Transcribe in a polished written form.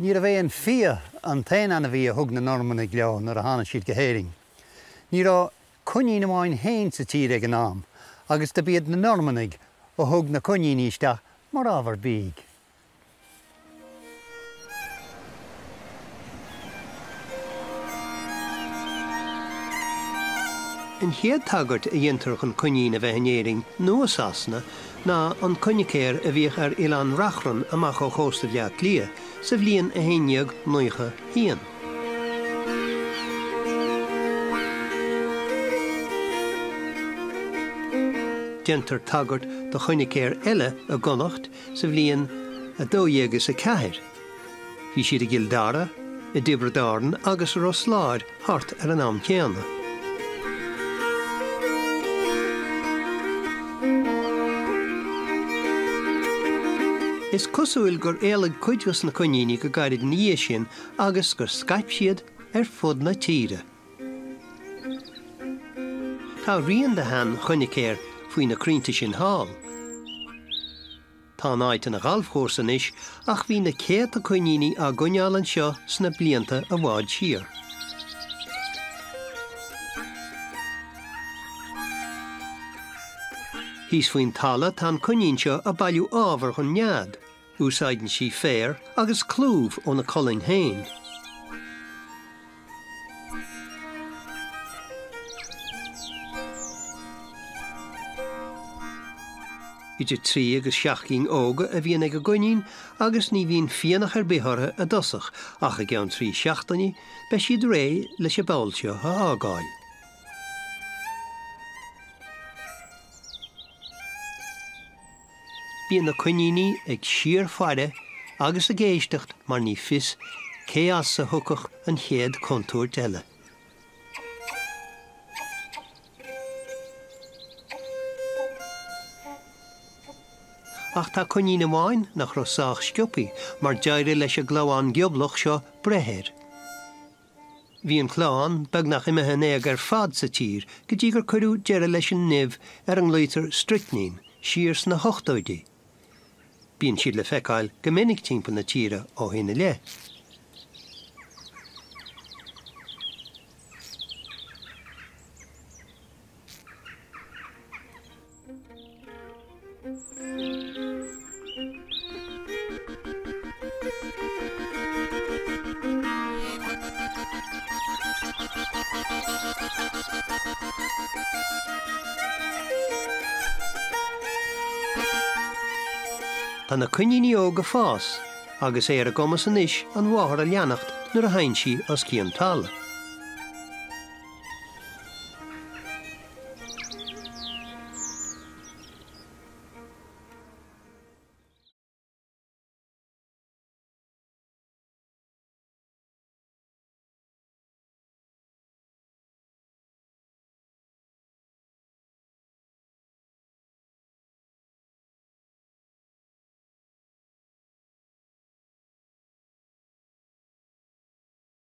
Ní a bheith an fia an tain anna bhí a thug na Normannig leo nar a hána siad go héiring. Ní rá coinín amháin héin sa tír ag an am, agus de bíad na Normannig ó thug na coinín isteach mar ábhar bíg. In héad tagart a dhéantar an coinín a bheith héiring nuas asna ná an coinicéir a bhíoch ar Ilan Rachran amach ó chósta bheag lia sa bhliain a héineag nuocha hían. Déantar tagart do coinicéir eile a gonacht sa bhliain a dódhéagas a ceathir. Bhí siad a gildara, a dibradáran agus a rosláir thart ar an am chéanna. Is cosúil gur éalaigh cuidhas na coiníní go gairid níos sin agus gur scaip siad ar fud na tíre. Tá rion de han choinicéir faoi na crínta sin hall. Tá náid na ghalbhchóir isis ach bhí na céad a coiníní a gcoineálann seo sna blianta a bháid siar. Hís faoin talla tá coinín seo a bailú ábhar chun nead, úsáidan sí fér agus clúb ó na colin hain. Idir 3 agus 7 óga a bhíon ag a gcoinín agus ní bhíon fianach ar bithortha a dosach ach a gceann 3 seachtaine be siad ré leis a bail seo a ágáil. Bíon na coiníní ag siar fare agus a géisteacht mar ní fis cé as sa thucach an chéad contúirt eile. Ach tá coinín amháin nach rosáach sciupaí mar deire leis a gláán geoblach seo brehéir. Bhí an chláán beagnach imethe néag ar fad sa tír go dtí gur cuireadh deire leis an nimh ar an gluaitar strychnine, siars na hochtóidí. Bíonn siad le feiceáil go minic timpeall na tíre ó hina le. Tá na coiníní óga fás agus é ar a gomas an isis an bháthair a leannacht nuair a hain si os cían talla.